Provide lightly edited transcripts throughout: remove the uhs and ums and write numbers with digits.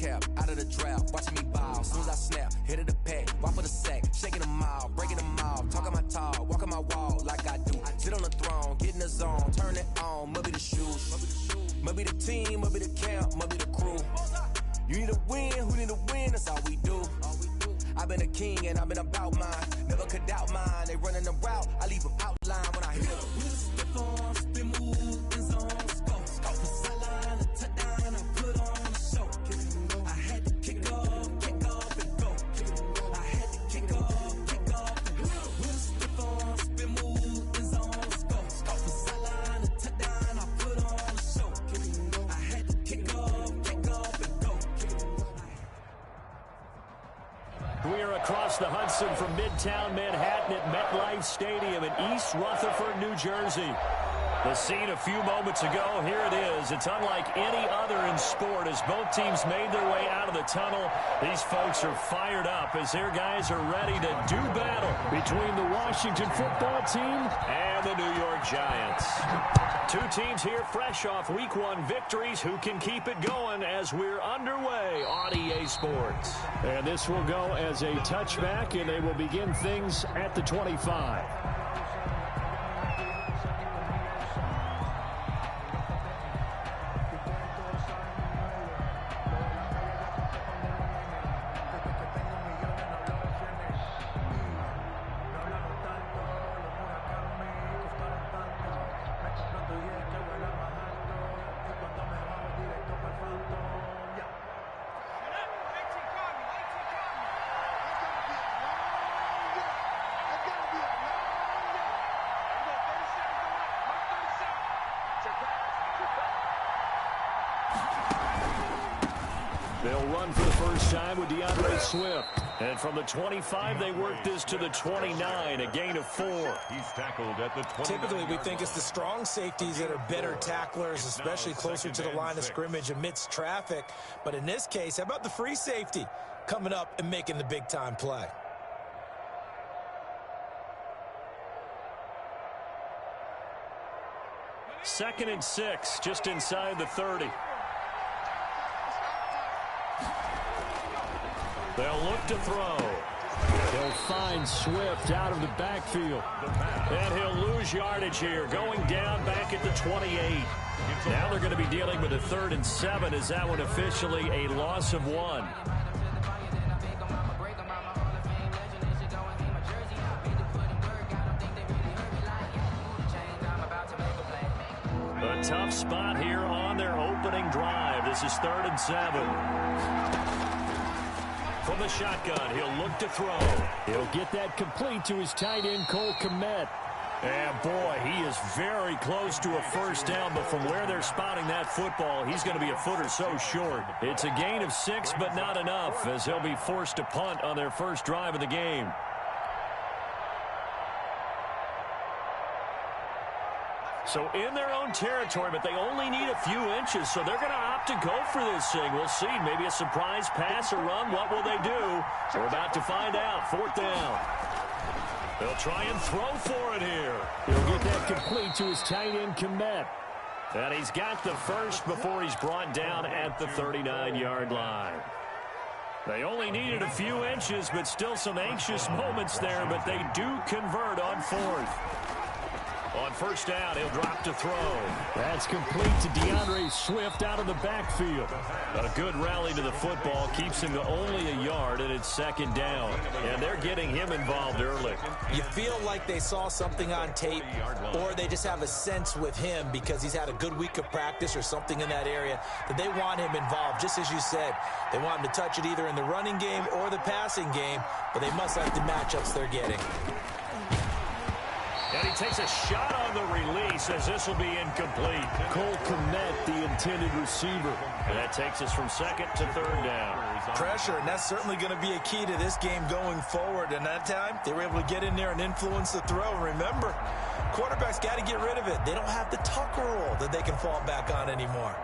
cap, out of the drought, watching me ball. Soon as I snap, hit of the pack, walk for the sack, shaking them all, breaking them all, talking my talk, walking my wall like I do. Sit on the throne, get in the zone, turn it on, must be the shoes, must be the team, must be the camp, must be the crew. You need a win, who need a win, that's all we do. I've been a king and I've been about mine, never could doubt mine. They running the route, I leave them outline when I hit them. Spin move, in zone, go. From sideline to touchdown, I put on a show. I had to kick off and go. I had to kick off and go. Stiff on, spin move, in zone, go. From sideline to touchdown, I put on a show. I had to kick off and go. We are across the Hudson from Midtown Manhattan at MetLife Stadium in East Rutherford, New Jersey. The scene a few moments ago, here it is. It's unlike any other in sport as both teams made their way out of the tunnel. These folks are fired up as their guys are ready to do battle between the Washington football team and the New York Giants. Two teams here fresh off Week 1 victories. Who can keep it going as we're underway on EA Sports? And this will go as a touchback, and they will begin things at the 25. They'll run for the first time with DeAndre Swift. And from the 25, they work this to the 29, a gain of 4. He's tackled at the 29. Typically, we think it's the strong safeties that are better tacklers, especially closer to the line of scrimmage amidst traffic. But in this case, how about the free safety coming up and making the big-time play? Second and 6, just inside the 30. They'll look to throw. They'll find Swift out of the backfield. And he'll lose yardage here, going down back at the 28. Now they're going to be dealing with a 3rd and 7. Is that one officially a loss of 1? A tough spot here on their opening drive. This is 3rd and 7. From the shotgun, he'll look to throw. He'll get that complete to his tight end, Cole Kmet. And, boy, he is very close to a first down, but from where they're spotting that football, he's going to be a foot or so short. It's a gain of 6, but not enough, as they'll be forced to punt on their first drive of the game. So in their own territory, but they only need a few inches, so they're going to opt to go for this thing. We'll see. Maybe a surprise pass or run. What will they do? We're about to find out. 4th down. They'll try and throw for it here. He'll get that complete to his tight end, Kmet. And he's got the first before he's brought down at the 39-yard line. They only needed a few inches, but still some anxious moments there, but they do convert on 4th. On first down, he'll drop to throw. That's complete to DeAndre Swift out of the backfield. A good rally to the football keeps him to only a yard, and it's 2nd down. And they're getting him involved early. You feel like they saw something on tape, or they just have a sense with him because he's had a good week of practice or something in that area that they want him involved. Just as you said, they want him to touch it either in the running game or the passing game, but they must like the matchups they're getting. And he takes a shot on the release as this will be incomplete. Cole Kmet, the intended receiver. And that takes us from 2nd to 3rd down. Pressure, and that's certainly going to be a key to this game going forward. And that time, they were able to get in there and influence the throw. Remember, quarterbacks got to get rid of it. They don't have the Tucker rule that they can fall back on anymore.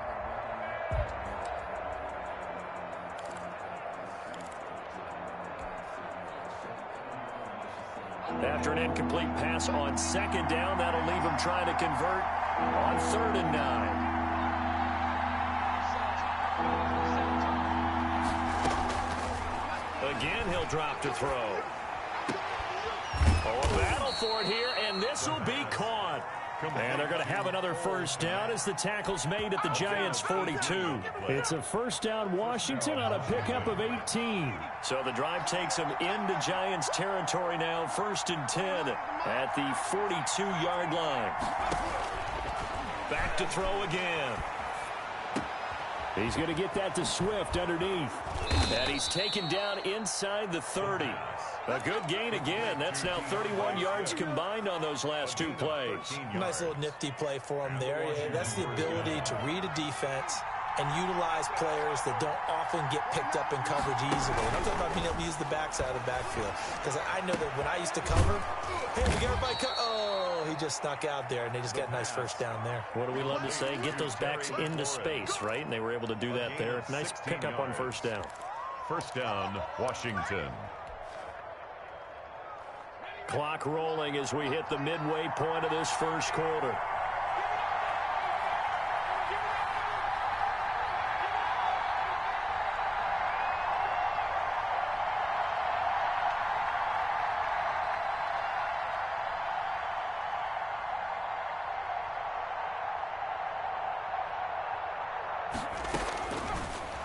After an incomplete pass on 2nd down, that'll leave him trying to convert on 3rd and 9. Again, he'll drop to throw. Oh, a battle for it here, and this will be caught. And they're going to have another first down as the tackle's made at the Giants' 42. It's a first down Washington on a pickup of 18. So the drive takes them into Giants territory now, 1st and 10 at the 42-yard line. Back to throw again. He's going to get that to Swift underneath. And he's taken down inside the 30. A good gain again. That's now 31 yards combined on those last 2 plays. Nice little nifty play for him there. Yeah, that's the ability to read a defense and utilize players that don't often get picked up in coverage easily. And I'm talking about being able to use the backside of the backfield. Because I know that when I used to cover, hey, we get everybody oh, he just snuck out there, and they just got a nice first down there. What do we love to say? Get those backs into space, right? And they were able to do that there. Nice pickup on first down. First down, Washington. Clock rolling as we hit the midway point of this first quarter.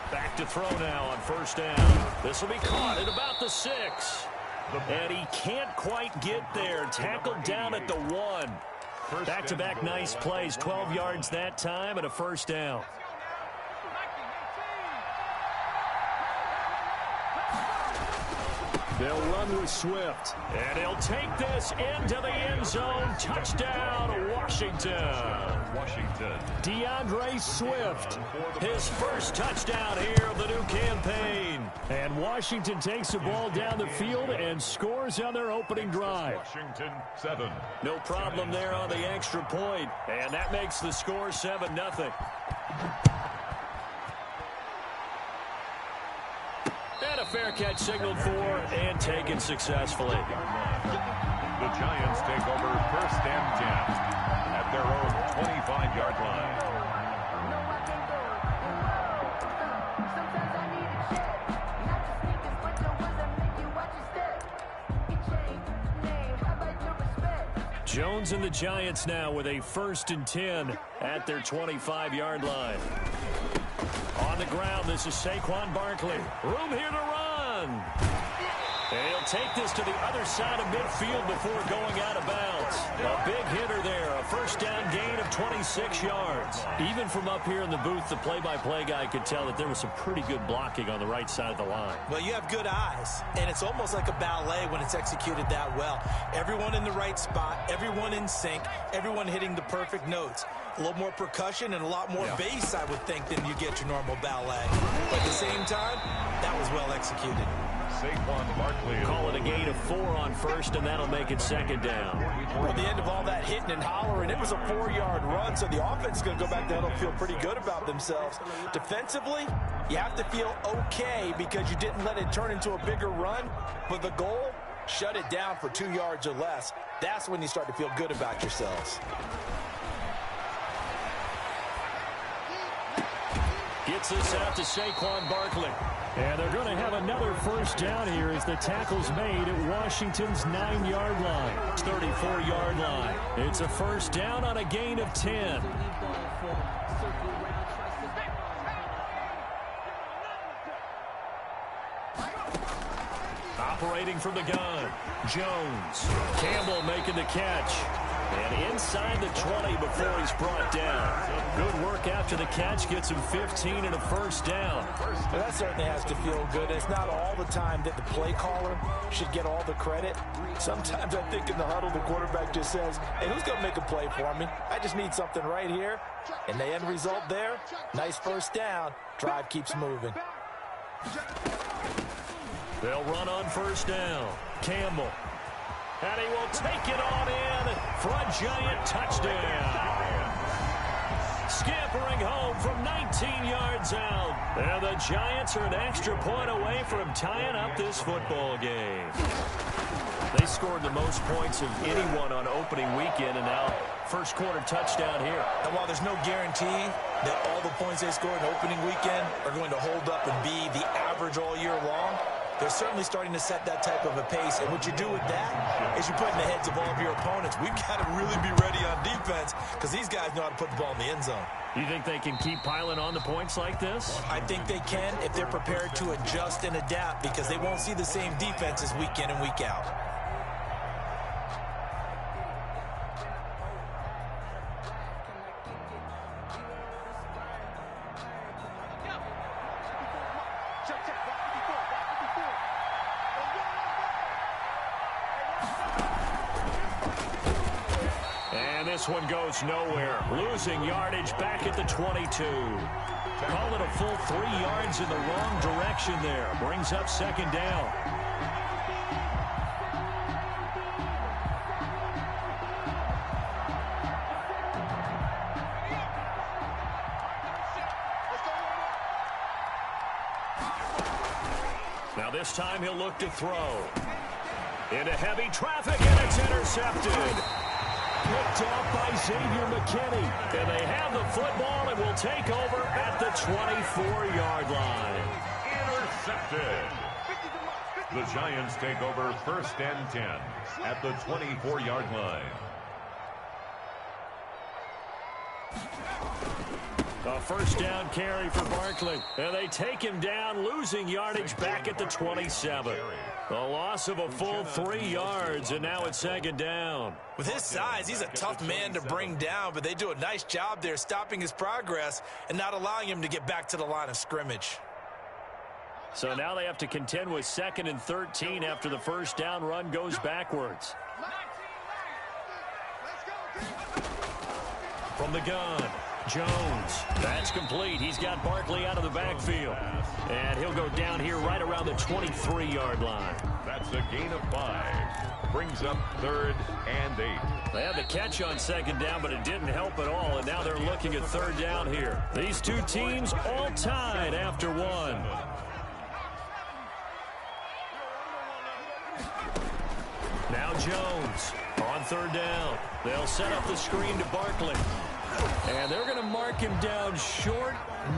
Back to throw now on first down. This will be caught at about the 6. And he can't quite get there. Tackled down at the 1. Back-to-back nice plays. 12 yards that time and a first down. They'll run with Swift. And he'll take this into the end zone. Touchdown, Washington. DeAndre Swift, his first touchdown here of the new campaign. And Washington takes the ball down the field and scores on their opening drive. Washington 7. No problem there on the extra point. And that makes the score 7-0. And a fair catch signaled for and taken successfully. The Giants take over first and 10 at their own 25-yard line. Jones and the Giants now with a 1st and 10 at their 25-yard line. On the ground, this is Saquon Barkley. Room here to run. And he'll take this to the other side of midfield before going out of bounds. A big hitter there, a first down gain of 26 yards. Even from up here in the booth, the play-by-play guy could tell that there was some pretty good blocking on the right side of the line. Well, you have good eyes, and it's almost like a ballet when it's executed that well. Everyone in the right spot, everyone in sync, everyone hitting the perfect notes. A little more percussion and a lot more bass, I would think, than you get your normal ballet. But at the same time, that was well executed. Saquon Barkley. Call it a gain of 4 on first, and that'll make it 2nd down. Well, the end of all that hitting and hollering, it was a 4-yard run, so the offense is going to go back down and feel pretty good about themselves. Defensively, you have to feel okay because you didn't let it turn into a bigger run, but the goal, shut it down for 2 yards or less. That's when you start to feel good about yourselves. Gets this out to Saquon Barkley. And they're going to have another first down here as the tackle's made at Washington's 9-yard line. 34-yard line. It's a first down on a gain of 10. Operating from the gun, Jones. Campbell making the catch. And inside the 20 before he's brought down. Good work after the catch. Gets him 15 and a first down. Well, that certainly has to feel good. It's not all the time that the play caller should get all the credit. Sometimes I think in the huddle, the quarterback just says, hey, who's going to make a play for me? I just need something right here. And the end result there, nice first down. Drive keeps moving. They'll run on first down. Campbell. And he will take it on in for a Giant touchdown. Scampering home from 19 yards out. And the Giants are an extra point away from tying up this football game. They scored the most points of anyone on opening weekend, and now first quarter touchdown here. And while there's no guarantee that all the points they scored in opening weekend are going to hold up and be the average all year long, they're certainly starting to set that type of a pace. And what you do with that is you put in the heads of all of your opponents, we've got to really be ready on defense because these guys know how to put the ball in the end zone. You think they can keep piling on the points like this? I think they can if they're prepared to adjust and adapt because they won't see the same defenses week in and week out. This one goes nowhere. Losing yardage back at the 22. Call it a full 3 yards in the wrong direction there. Brings up second down. Now this time he'll look to throw. Into heavy traffic, and it's intercepted. Picked off by Xavier McKinney. And they have the football and will take over at the 24-yard line. Intercepted. The Giants take over 1st and 10 at the 24-yard line. A first down carry for Barkley. And they take him down, losing yardage back at the 27. A loss of a full 3 yards, and now it's second down. With his size, he's a tough man to bring down, but they do a nice job there stopping his progress and not allowing him to get back to the line of scrimmage. So now they have to contend with 2nd and 13 after the first down run goes backwards. From the gun, Jones. That's complete. He's got Barkley out of the backfield. And he'll go down here right around the 23-yard line. That's a gain of 5. Brings up 3rd and 8. They had the catch on second down, but it didn't help at all. And now they're looking at third down here. These two teams all tied after one. Now Jones on third down. They'll set up the screen to Barkley. And they're going to mark him down short,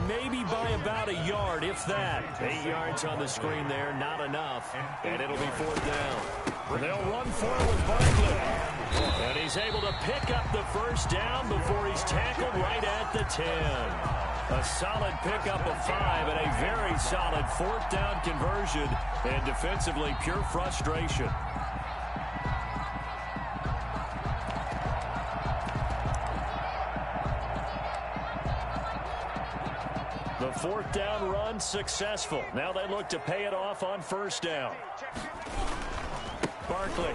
maybe by about a yard, if that. 8 yards on the screen there, not enough. And it'll be fourth down. They'll run forward with Barkley. And he's able to pick up the first down before he's tackled right at the 10. A solid pickup of 5 and a very solid fourth down conversion. And defensively, pure frustration. The fourth down run successful. Now they look to pay it off on first down. Barkley.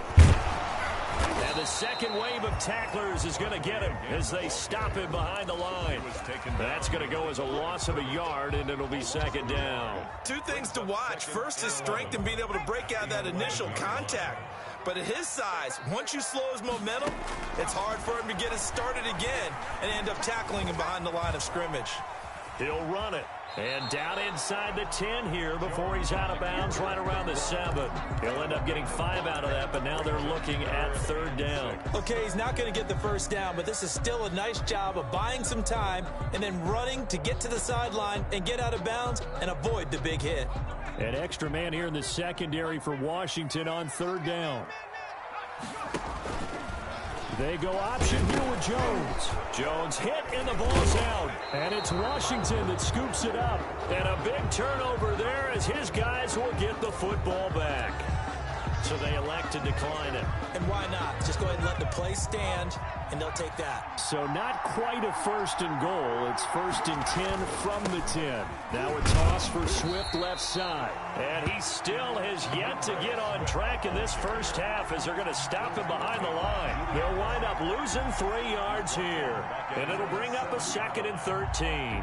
And the second wave of tacklers is going to get him as they stop him behind the line. That's going to go as a loss of a yard, and it'll be second down. 2 things to watch. First is strength and being able to break out that initial contact. But at his size, once you slow his momentum, it's hard for him to get it started again and end up tackling him behind the line of scrimmage. He'll run it. And down inside the 10 here before he's out of bounds right around the 7. He'll end up getting 5 out of that, but now they're looking at third down. Okay, he's not going to get the first down, but this is still a nice job of buying some time and then running to get to the sideline and get out of bounds and avoid the big hit. An extra man here in the secondary for Washington on third down. They go option here with Jones. Jones hit and the ball's out. And it's Washington that scoops it up. And a big turnover there as his guys will get the football back. So they elect to decline it. And why not? Just go ahead and let the play stand, and they'll take that. So not quite a first and goal. It's 1st and 10 from the 10. Now a toss for Swift left side. And he still has yet to get on track in this first half as they're going to stop him behind the line. They'll wind up losing 3 yards here. And it'll bring up a 2nd and 13.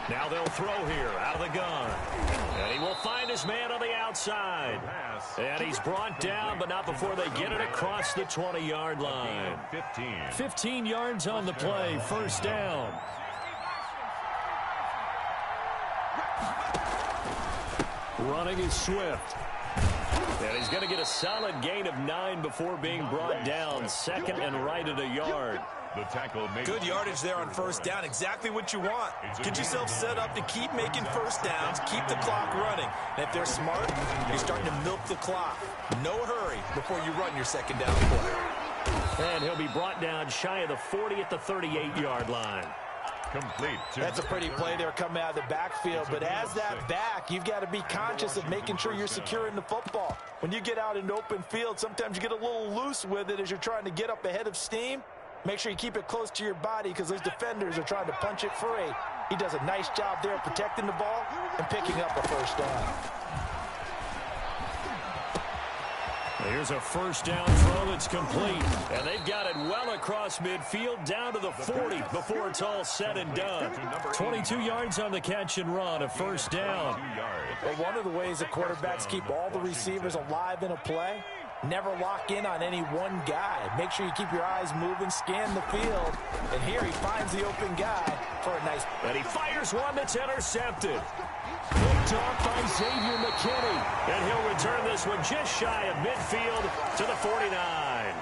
Now they'll throw here out of the gun. And he will find his man on the outside. And he's brought down, but not before they get it across the 20-yard line. 15 yards on the play, first down. Running is Swift. And he's going to get a solid gain of 9 before being brought down. Second and right at a yard. The tackle made good yardage there on first down. Exactly what you want. Get yourself set up to keep making first downs, keep the clock running. And if they're smart, you're starting to milk the clock. No hurry before you run your second down play. And he'll be brought down shy of the 40 at the 38-yard line. complete. That's a pretty play there coming out of the backfield. But as that back, you've got to be conscious of making sure you're securing the football. When you get out in open field, sometimes you get a little loose with it as you're trying to get up ahead of steam. Make sure you keep it close to your body because those defenders are trying to punch it free. He does a nice job there protecting the ball and picking up a first down. Here's a first down throw that's complete. And they've got it well across midfield down to the 40 before it's all said and done. 22 yards on the catch and run, a first down. Well, one of the ways the quarterbacks keep all the receivers alive in a play, never lock in on any one guy. Make sure you keep your eyes moving, scan the field. And here he finds the open guy for a nice... And he fires one that's intercepted. Picked off by Xavier McKinney. And he'll return this one just shy of midfield to the 49.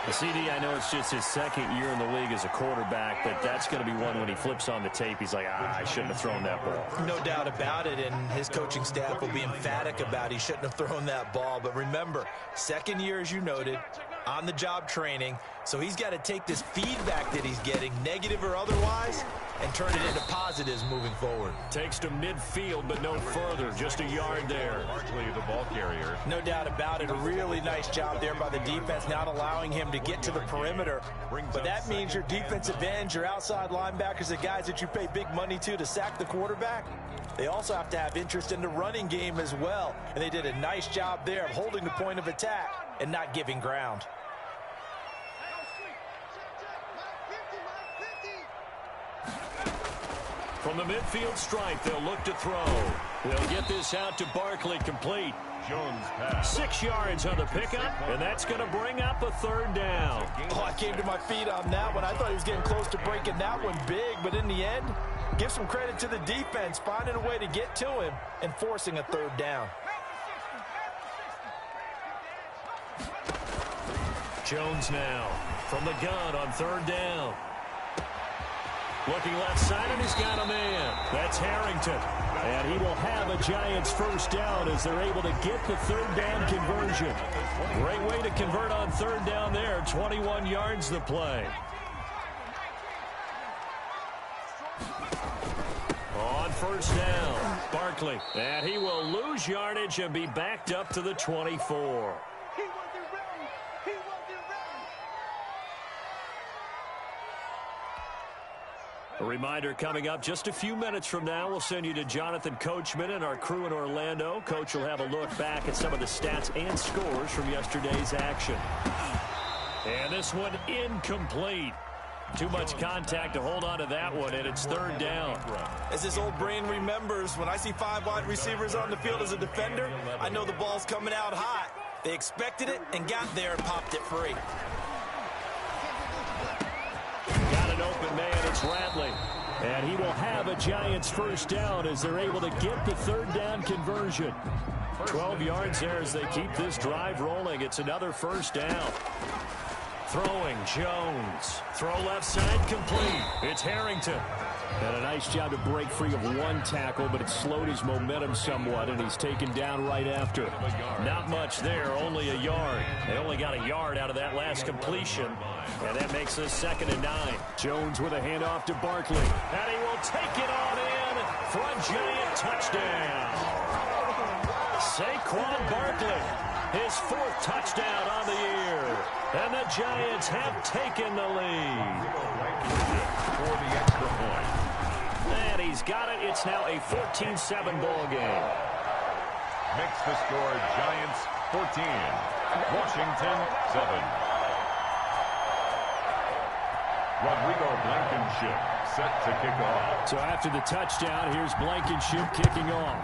The CD, I know it's just his second year in the league as a quarterback, but that's going to be one when he flips on the tape, he's like, I shouldn't have thrown that ball. No doubt about it, and his coaching staff will be emphatic about he shouldn't have thrown that ball. But remember, second year, as you noted, on-the-job training, so he's got to take this feedback that he's getting, negative or otherwise, and turn it into positives moving forward. Takes to midfield, but no further. Just a yard there. Largely the ball carrier. No doubt about it. A really nice job there by the defense, not allowing him to get to the perimeter. But that means your defensive ends, your outside linebackers, the guys that you pay big money to sack the quarterback, they also have to have interest in the running game as well. And they did a nice job there of holding the point of attack and not giving ground. From the midfield stripe, they'll look to throw. They'll get this out to Barkley, complete. Jones pass. 6 yards on the pickup, and that's going to bring up a third down. Oh, I came to my feet on that one. I thought he was getting close to breaking that one big, but in the end, give some credit to the defense, finding a way to get to him and forcing a third down. Jones now from the gun on third down. Looking left side, and he's got a man. That's Harrington. And he will have a Giants first down as they're able to get the third down conversion. Great way to convert on third down there. 21 yards the play. On first down, Barkley. And he will lose yardage and be backed up to the 24. A reminder coming up just a few minutes from now, we'll send you to Jonathan Coachman and our crew in Orlando. Coach will have a look back at some of the stats and scores from yesterday's action. And this one incomplete. Too much contact to hold on to that one, and it's third down. As his old brain remembers, when I see 5 wide receivers on the field as a defender, I know the ball's coming out hot. They expected it and got there and popped it free. Got an open man, it's Ratley. And he will have a Giants first down as they're able to get the third down conversion. 12 yards there as they keep this drive rolling. It's another first down. Throwing, Jones. Throw left side, complete. It's Harrington. And a nice job to break free of one tackle, but it slowed his momentum somewhat, and he's taken down right after. Not much there, only a yard. They only got a yard out of that last completion, and that makes us 2nd and 9. Jones with a handoff to Barkley, and he will take it on in for a Giant touchdown. Saquon Barkley, his 4th touchdown on the year, and the Giants have taken the lead. For the extra point. And he's got it. It's now a 14-7 ball game. Makes the score Giants 14, Washington 7. Rodrigo Blankenship set to kick off. So after the touchdown, here's Blankenship kicking off.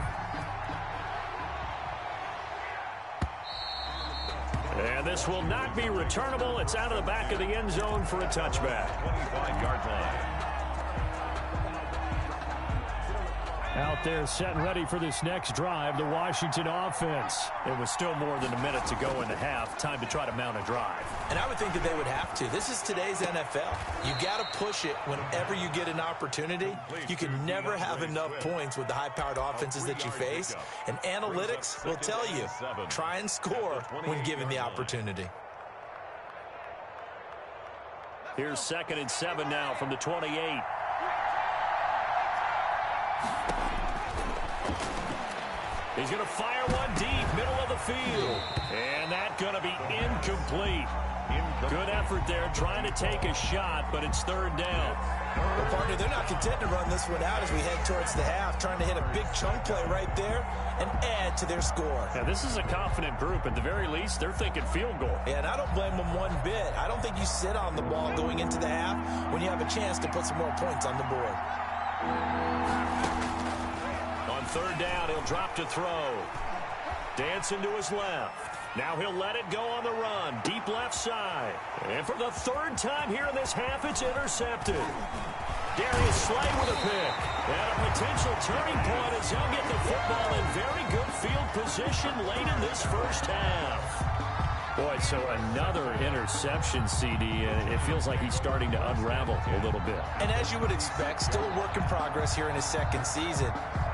And this will not be returnable. It's out of the back of the end zone for a touchback. 25-yard line. Out there set and ready for this next drive, the Washington offense. It was still more than a minute to go in the half. Time to try to mount a drive. And I would think that they would have to. This is today's NFL. You got to push it whenever you get an opportunity. You can never have enough points with the high-powered offenses that you face. And analytics will tell you, try and score when given the opportunity. Here's 2nd and 7 now from the 28. He's going to fire one deep, middle of the field. And that's going to be incomplete. Good effort there, trying to take a shot, but it's 3rd down. Well, partner, they're not content to run this one out as we head towards the half, trying to hit a big chunk play right there and add to their score. Yeah, this is a confident group. At the very least, they're thinking field goal. Yeah, and I don't blame them one bit. I don't think you sit on the ball going into the half when you have a chance to put some more points on the board. On 3rd down, he'll drop to throw. Dancing to his left. Now he'll let it go on the run. Deep left side. And for the 3rd time here in this half, it's intercepted. Darius Slay with a pick. And a potential turning point as he'll get the football in very good field position late in this first half. Boy, so another interception, CD. It feels like he's starting to unravel a little bit. And as you would expect, still a work in progress here in his 2nd season.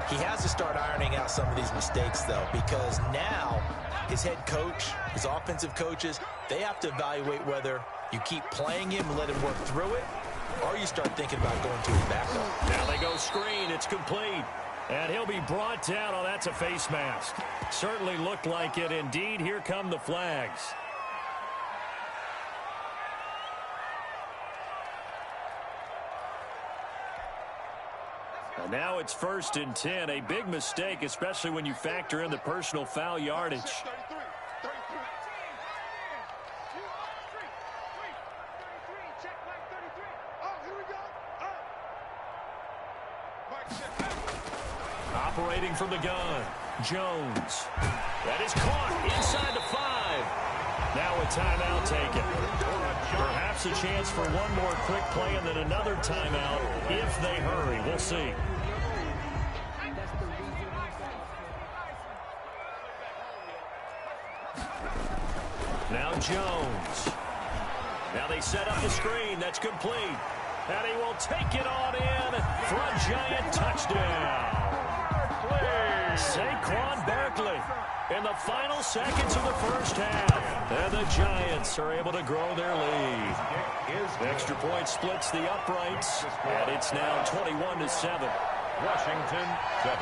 He has to start ironing out some of these mistakes, though, because now his head coach, his offensive coaches, they have to evaluate whether you keep playing him and let him work through it, or you start thinking about going to his backup. Now they go screen. It's complete. And he'll be brought down. Oh, that's a face mask. Certainly looked like it. Indeed, here come the flags. And now it's 1st and 10. A big mistake, especially when you factor in the personal foul yardage. Operating from the gun, Jones. That is caught inside the 5. Now a timeout taken. Perhaps a chance for one more quick play and then another timeout if they hurry. We'll see. Now Jones. Now they set up the screen. That's complete. And he will take it on in for a Giant touchdown. Saquon Barkley in the final seconds of the first half. And the Giants are able to grow their lead. Extra point splits the uprights. And it's now 21-7. Washington 7.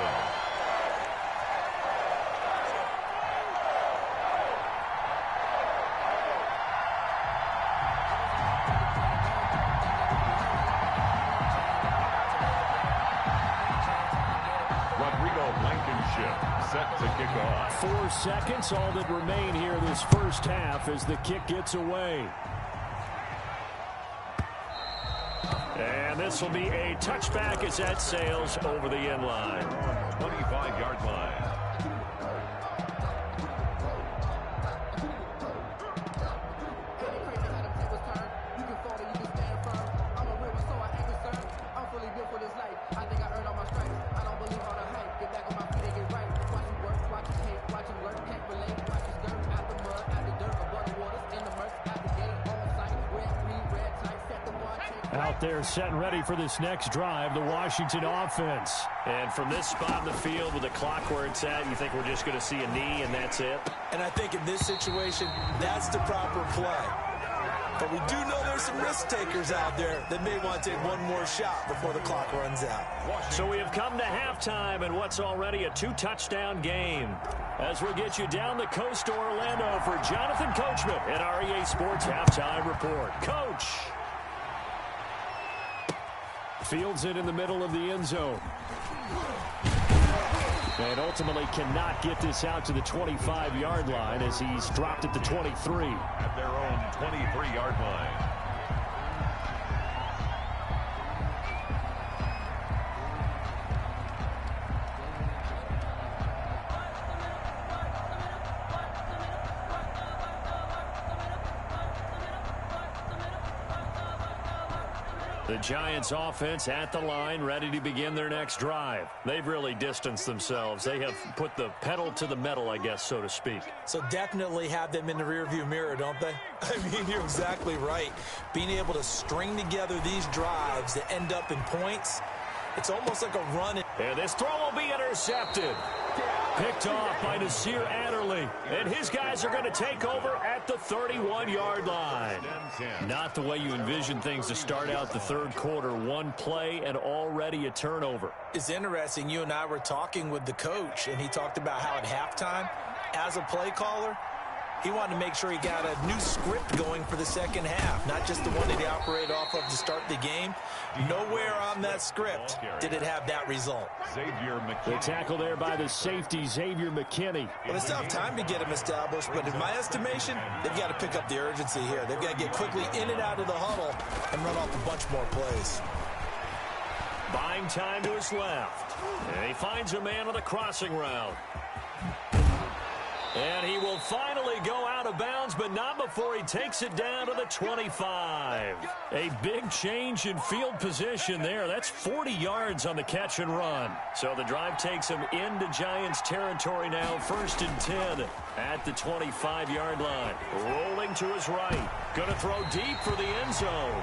Set to kick off. 4 seconds, all that remain here this first half as the kick gets away. And this will be a touchback as that sails over the end line. 25-yard line. Out there set and ready for this next drive, the Washington offense. And from this spot in the field with the clock where it's at, you think we're just going to see a knee and that's it? And I think in this situation, that's the proper play. But we do know there's some risk takers out there that may want to take one more shot before the clock runs out. So we have come to halftime in what's already a 2-touchdown game. As we'll get you down the coast to Orlando for Jonathan Coachman at our EA Sports Halftime Report. Coach! Fields it in the middle of the end zone. And ultimately cannot get this out to the 25-yard line as he's dropped at the 23. At their own 23-yard line. The Giants offense at the line, ready to begin their next drive. They've really distanced themselves. They have put the pedal to the metal, I guess, so to speak. So definitely have them in the rearview mirror, don't they? I mean, you're exactly right. Being able to string together these drives that end up in points, it's almost like a run. And this throw will be intercepted. Picked off by Nasir Adderley. And his guys are going to take over at the 31-yard line. Not the way you envision things to start out the third quarter. One play and already a turnover. It's interesting. You and I were talking with the coach, and he talked about how at halftime, as a play caller, he wanted to make sure he got a new script going for the second half, not just the one that he operated off of to start the game. Nowhere on that script did it have that result. The tackle there by the safety, Xavier McKinney. Well, they still have time to get him established, but in my estimation, they've got to pick up the urgency here. They've got to get quickly in and out of the huddle and run off a bunch more plays. Buying time to his left. And he finds a man on the crossing route. And he will finally go out of bounds, but not before he takes it down to the 25. A big change in field position there. That's 40 yards on the catch and run. So the drive takes him into Giants territory now, 1st and 10 at the 25-yard line. Rolling to his right. Going to throw deep for the end zone.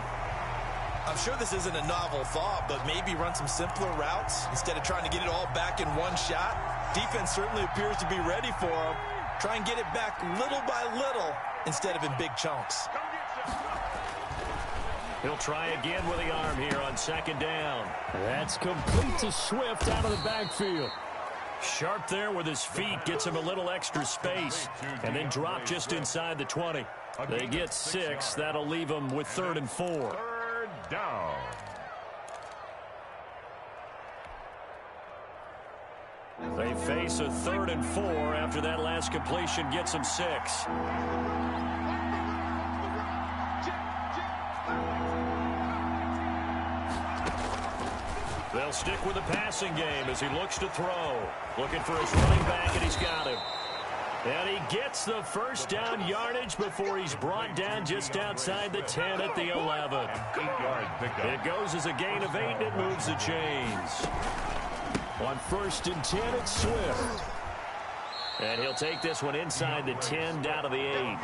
I'm sure this isn't a novel thought, but maybe run some simpler routes instead of trying to get it all back in one shot. Defense certainly appears to be ready for him. Try and get it back little by little instead of in big chunks. He'll try again with the arm here on 2nd down. That's complete to Swift out of the backfield. Sharp there with his feet, gets him a little extra space, and then drop just inside the 20. They get 6. That'll leave them with 3rd and 4. 3rd down. They face a 3rd and 4 after that last completion gets them 6. They'll stick with the passing game as he looks to throw. Looking for his running back, and he's got him. And he gets the 1st down yardage before he's brought down just outside the 10 at the 11. It goes as a gain of 8, and it moves the chains. On 1st and 10, it's Swift. And he'll take this one inside the 10 down to the 8.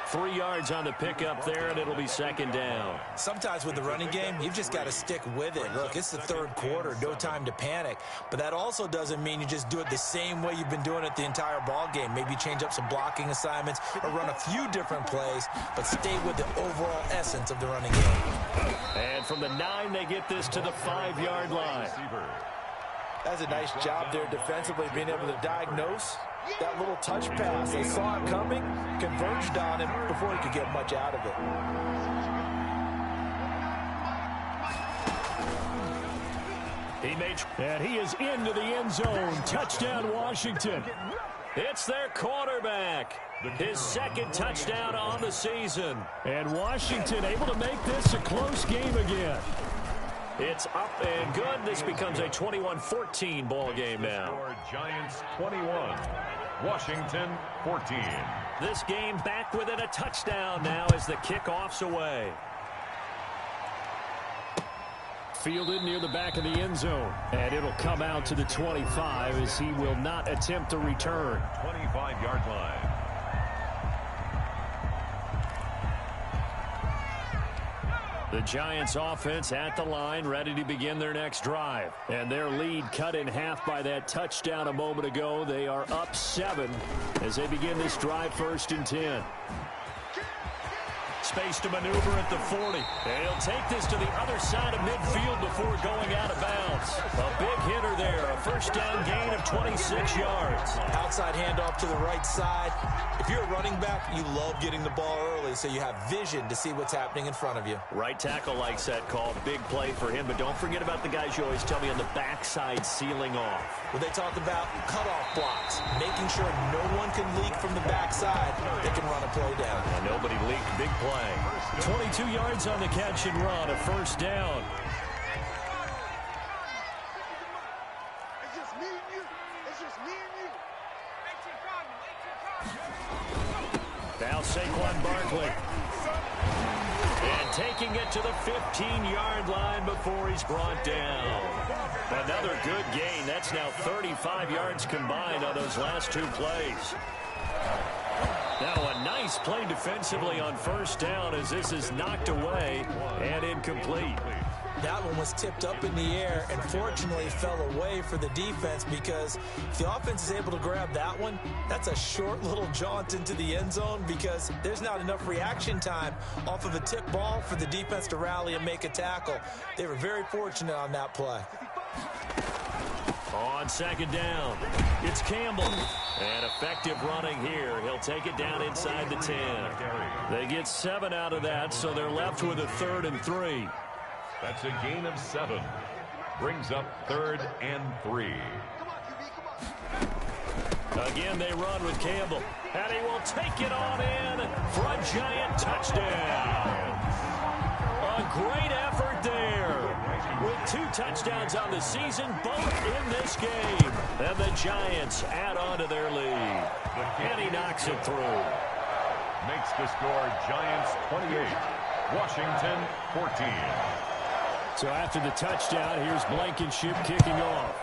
3 yards on the pickup there, and it'll be 2nd down. Sometimes with the running game, you've just got to stick with it. Look, it's the 3rd quarter, no time to panic. But that also doesn't mean you just do it the same way you've been doing it the entire ball game. Maybe change up some blocking assignments or run a few different plays, but stay with the overall essence of the running game. And from the 9, they get this to the 5-yard line. That's a nice job there defensively, being able to diagnose that little touch pass. They saw it coming, converged on him before he could get much out of it. And he is into the end zone. Touchdown, Washington. It's their quarterback. His 2nd touchdown on the season. And Washington able to make this a close game again. It's up and good. This becomes a 21-14 ball game now. Giants 21, Washington 14. This game back within a touchdown now as the kickoff's away. Fielded near the back of the end zone. And it'll come out to the 25 as he will not attempt to return. 25-yard line. The Giants offense at the line, ready to begin their next drive. And their lead cut in half by that touchdown a moment ago. They are up 7 as they begin this drive, 1st and 10. Space to maneuver at the 40. And he'll take this to the other side of midfield before going out of bounds. A big hitter there. A 1st down gain of 26 yards. Outside handoff to the right side. If you're a running back, you love getting the ball early so you have vision to see what's happening in front of you. Right tackle likes that call. Big play for him. But don't forget about the guys you always tell me on the backside sealing off. Well, they talk about cutoff blocks, making sure no one can leak from the backside. They can run a play down. And nobody leaked. Big play. 22 yards on the catch and run. A 1st down. It's just me and you. It's just me and you. Now Saquon Barkley. And taking it to the 15-yard line before he's brought down. Another good gain. That's now 35 yards combined on those last two plays. Now a nice play defensively on first down as this is knocked away and incomplete. That one was tipped up in the air and fortunately fell away for the defense, because if the offense is able to grab that one, that's a short little jaunt into the end zone, because there's not enough reaction time off of a tip ball for the defense to rally and make a tackle. They were very fortunate on that play. On second down, it's Campbell. And effective running here. He'll take it down inside the 10. They get 7 out of that, so they're left with a 3rd and 3. That's a gain of 7. Brings up 3rd and 3. Again, they run with Campbell. And he will take it on in for a giant touchdown. A great effort there. With 2 touchdowns on the season, both in this game. And the Giants add on to their lead. And he knocks it through. Makes the score Giants 28, Washington 14. So after the touchdown, here's Blankenship kicking off.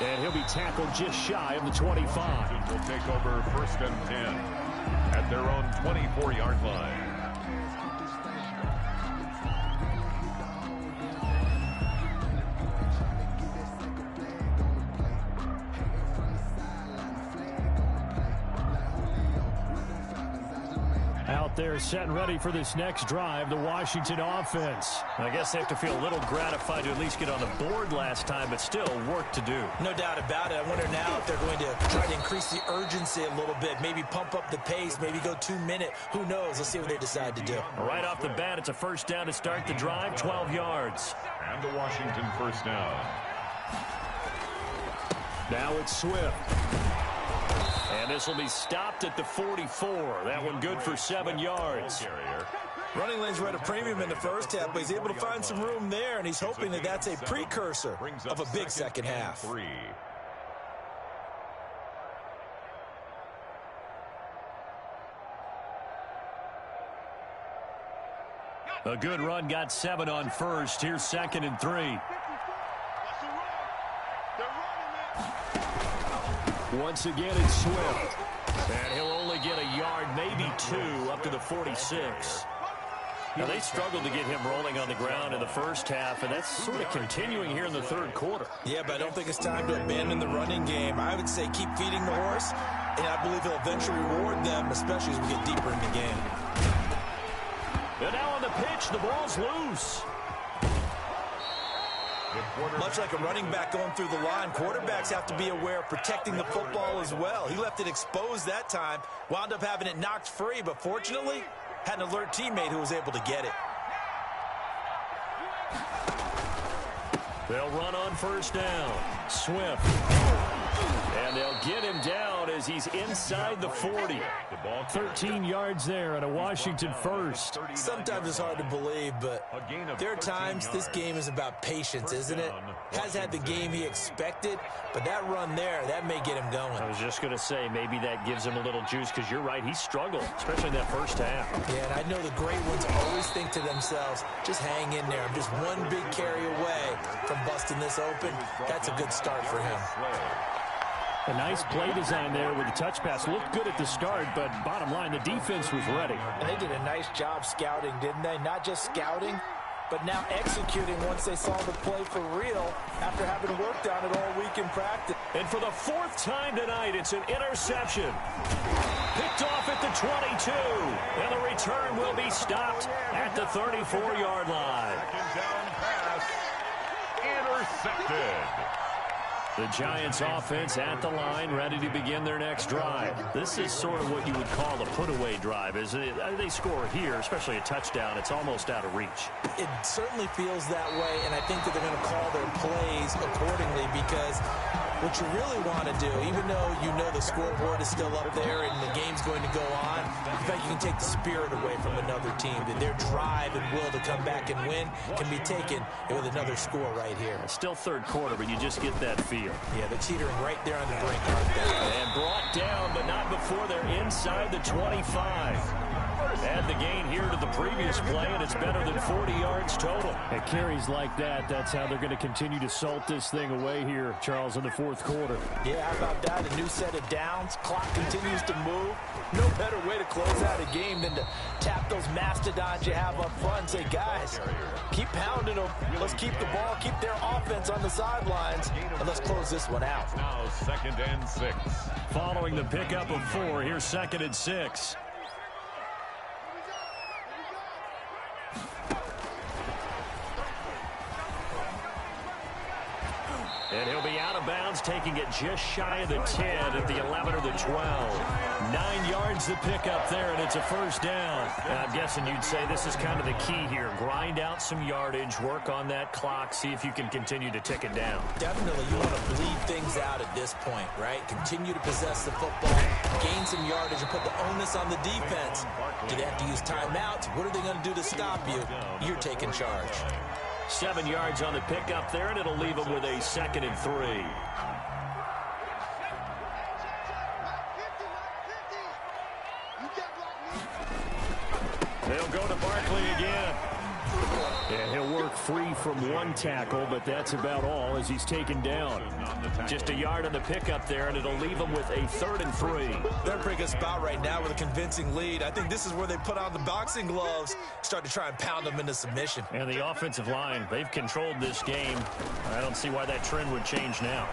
And he'll be tackled just shy of the 25. Will take over 1st and 10 at their own 24-yard line. Out there set and ready for this next drive, the Washington offense. I guess they have to feel a little gratified to at least get on the board last time, but still work to do. No doubt about it. I wonder now if they're going to try to increase the urgency a little bit, maybe pump up the pace, maybe go 2-minute. Who knows? Let's see what they decide to do. Right off the bat, it's a first down to start the drive, 12 yards. And the Washington first down. Now it's Swift. And this will be stopped at the 44. That one good for 7 yards. Running lanes were at a premium in the first half, but he's able to find some room there, and he's hoping that that's a precursor of a big second half. A good run, got 7 on first. Here's 2nd and 3. Once again, it's Swift. And he'll only get a yard, maybe 2, up to the 46. Now, they struggled to get him rolling on the ground in the first half, and that's sort of continuing here in the third quarter. Yeah, but I don't think it's time to abandon the running game. I would say keep feeding the horse, and I believe he'll eventually reward them, especially as we get deeper in the game. And now on the pitch, the ball's loose. Much like a running back going through the line, quarterbacks have to be aware of protecting the football as well. He left it exposed that time, wound up having it knocked free, but fortunately, had an alert teammate who was able to get it. They'll run on first down. Swift. And they'll get him down as he's inside the 40. 13 yards there at a Washington first. Sometimes it's hard to believe, but there are times this game is about patience, isn't it? Has had the game he expected, but that run there, that may get him going. I was just going to say, maybe that gives him a little juice, because you're right, he struggled, especially in that first half. Yeah, and I know the great ones always think to themselves, just hang in there. I'm just one big carry away from busting this open. That's a good start for him. A nice play design there with the touch pass. Looked good at the start, but bottom line, the defense was ready. And they did a nice job scouting, didn't they? Not just scouting, but now executing once they saw the play for real after having worked on it all week in practice. And for the 4th time tonight, it's an interception. Picked off at the 22. And the return will be stopped at the 34-yard line. Down pass. Intercepted. The Giants offense at the line, ready to begin their next drive. This is sort of what you would call a put-away drive, isn't it? They score here, especially a touchdown. It's almost out of reach. It certainly feels that way, and I think that they're going to call their plays accordingly, because what you really want to do, even though you know the scoreboard is still up there and the game's going to go on, in fact, you can take the spirit away from another team. That their drive and will to come back and win can be taken with another score right here. It's still third quarter, but you just get that feel. Yeah, they're teetering right there on the brink, aren't they? And brought down, but not before they're inside the 25. Add the gain here to the previous play, and it's better than 40 yards total. At carries like that, that's how they're going to continue to salt this thing away here, Charles, in the fourth quarter. Yeah, how about that? A new set of downs. Clock continues to move. No better way to close out a game than to tap those mastodons you have up front and say, guys, keep pounding them. Let's keep the ball, keep their offense on the sidelines, and let's close this one out. Now 2nd and 6. Following the pickup of 4, here's 2nd and 6. And he'll be out of bounds, taking it just shy of the 10 at the 11 or the 12. 9 yards to pick up there, and it's a first down. And I'm guessing you'd say this is kind of the key here. Grind out some yardage, work on that clock, see if you can continue to tick it down. Definitely, you want to bleed things out at this point, right? Continue to possess the football, gain some yardage, and put the onus on the defense. Do they have to use timeouts? What are they going to do to stop you? You're taking charge. 7 yards on the pickup there, and it'll leave them with a 2nd and 3. They'll go to Barkley again. And he'll work free from one tackle, but that's about all as he's taken down. Just a yard on the pickup there, and it'll leave them with a 3rd and 3. They're in a pretty good spot right now with a convincing lead. I think this is where they put on the boxing gloves, start to try and pound them into submission. And the offensive line, they've controlled this game. I don't see why that trend would change now.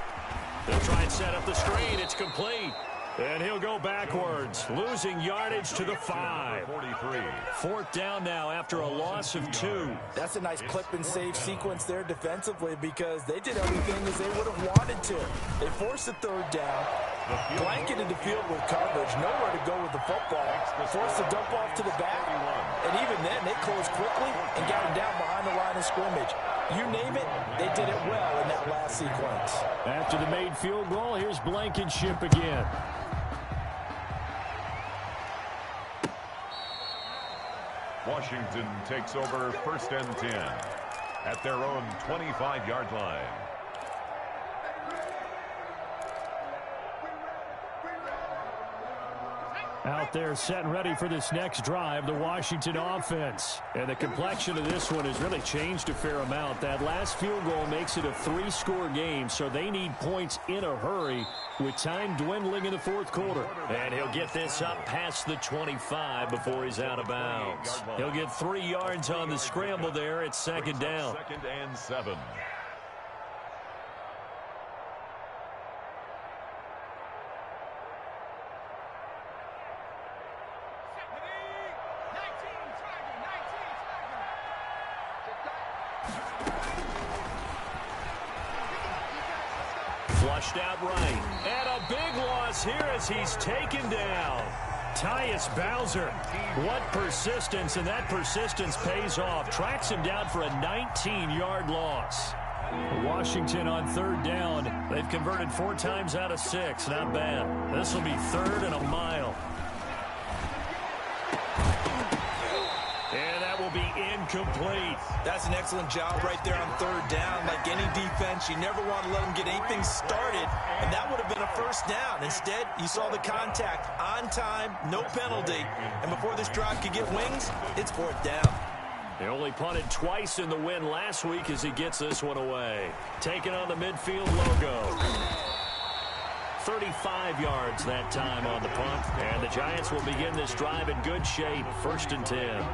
They'll try and set up the screen. It's complete. And he'll go backwards, losing yardage to the 5. 4th down now after a loss of 2. That's a nice clip and save sequence there defensively because they did everything as they would have wanted to. They forced the 3rd down, blanketed the field with coverage, nowhere to go with the football, forced the dump off to the back, and even then they closed quickly and got him down behind the line of scrimmage. You name it, they did it well in that last sequence. After the made field goal, here's Blankenship again. Washington takes over 1st and 10 at their own 25-yard line. Out there set and ready for this next drive, the Washington offense. And the complexion of this one has really changed a fair amount. That last field goal makes it a 3-score game, so they need points in a hurry with time dwindling in the 4th quarter. And he'll get this up past the 25 before he's out of bounds. He'll get 3 yards on the scramble there. It's 2nd down. 2nd and 7. Flushed out right. And a big loss here as he's taken down. Tyus Bowser. What persistence, and that persistence pays off. Tracks him down for a 19-yard loss. Washington on 3rd down. They've converted 4 times out of 6. Not bad. This will be 3rd and a mile. And that will be incomplete. That's an excellent job right there on 3rd down. Like any defense, you never want to let them get anything started, and that would have been a 1st down. Instead, you saw the contact on time, no penalty, and before this drive could get wings, it's 4th down. They only punted twice in the win last week as he gets this one away. Taking on the midfield logo. 35 yards that time on the punt, and the Giants will begin this drive in good shape. 1st and 10.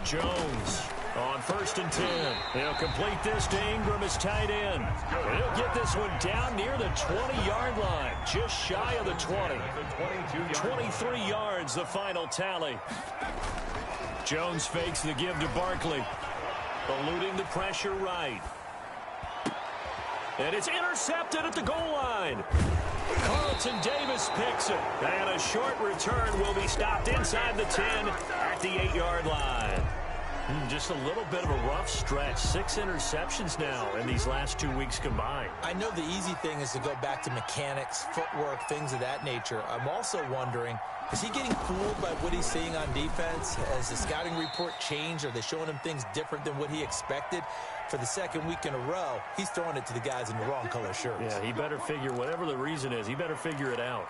Jones on 1st and 10. He'll complete this to Ingram as tight end. And he'll get this one down near the 20-yard line, just shy of the 20. 23 yards, the final tally. Jones fakes the give to Barkley, eluding the pressure right. And it's intercepted at the goal line. Carlton Davis picks it. And a short return will be stopped inside the 10 at the 8-yard line. Just a little bit of a rough stretch. 6 interceptions now in these last 2 weeks combined. I know the easy thing is to go back to mechanics, footwork, things of that nature. I'm also wondering, is he getting fooled by what he's seeing on defense? Has the scouting report changed? Are they showing him things different than what he expected? For the second week in a row, he's throwing it to the guys in the wrong color shirts. Yeah, he better figure, whatever the reason is, he better figure it out.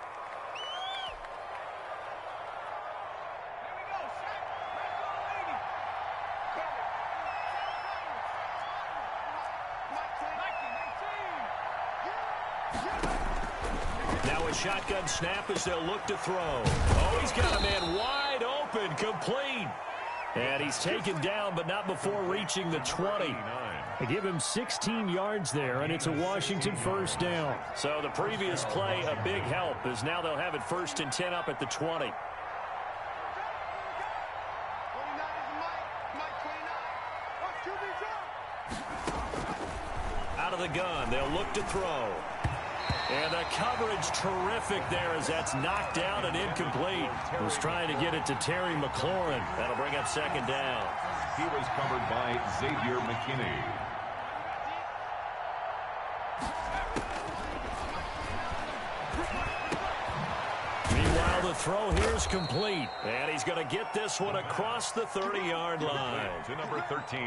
Now a shotgun snap as they'll look to throw. Oh, he's got a man wide open, complete. And he's taken down, but not before reaching the 20. They give him 16 yards there, and it's a Washington first down. So the previous play, a big help, as now they'll have it 1st and 10 up at the 20. Out of the gun, they'll look to throw. And the coverage terrific there as that's knocked down and incomplete. Was trying to get it to Terry McLaurin. That'll bring up 2nd down. He was covered by Xavier McKinney. Meanwhile, the throw here is complete. And he's going to get this one across the 30-yard line. To number 13.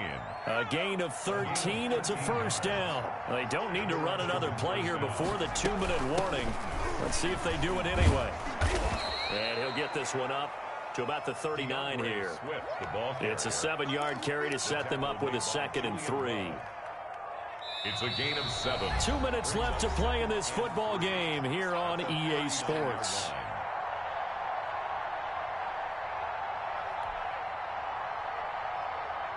A gain of 13. It's a first down. They don't need to run another play here before the 2-minute warning. Let's see if they do it anyway. And he'll get this one up to about the 39 here. It's a 7-yard carry to set them up with a 2nd and 3. It's a gain of 7. 2 minutes left to play in this football game here on EA Sports.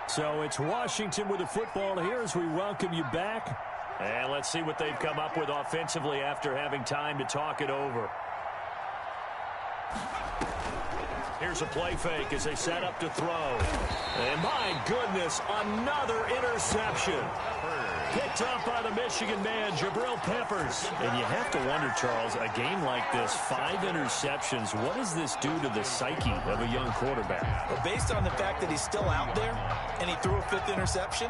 So it's Washington with the football here as we welcome you back. And let's see what they've come up with offensively after having time to talk it over. Here's a play fake as they set up to throw. And my goodness, another interception. Picked up by the Michigan man, Jabril Peppers. And you have to wonder, Charles, a game like this, 5 interceptions, what does this do to the psyche of a young quarterback? Well, based on the fact that he's still out there and he threw a 5th interception,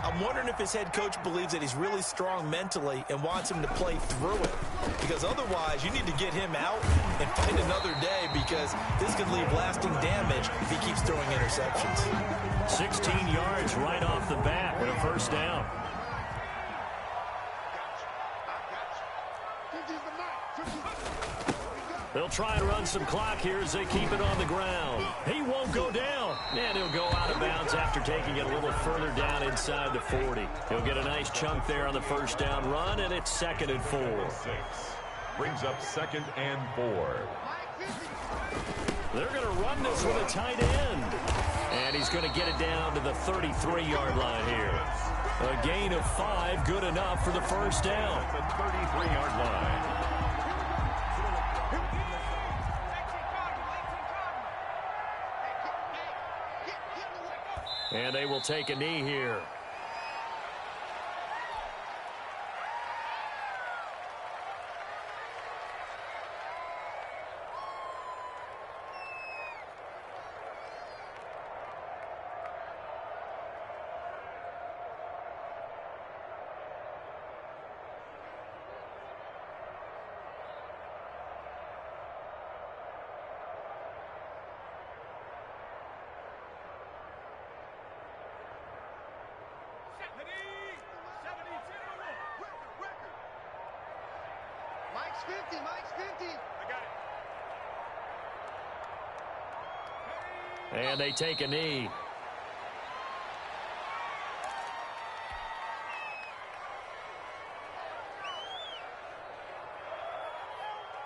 I'm wondering if his head coach believes that he's really strong mentally and wants him to play through it. Because otherwise, you need to get him out and find another day, because this could leave lasting damage if he keeps throwing interceptions. 16 yards right off the bat with a first down. They'll try and run some clock here as they keep it on the ground. He won't go down. And he'll go out of bounds after taking it a little further down inside the 40. He'll get a nice chunk there on the first down run, and it's 2nd and 4. Brings up 2nd and 4. They're going to run this with a tight end. And he's going to get it down to the 33-yard line here. A gain of 5, good enough for the first down. The 33-yard line. And they will take a knee here. And they take a knee.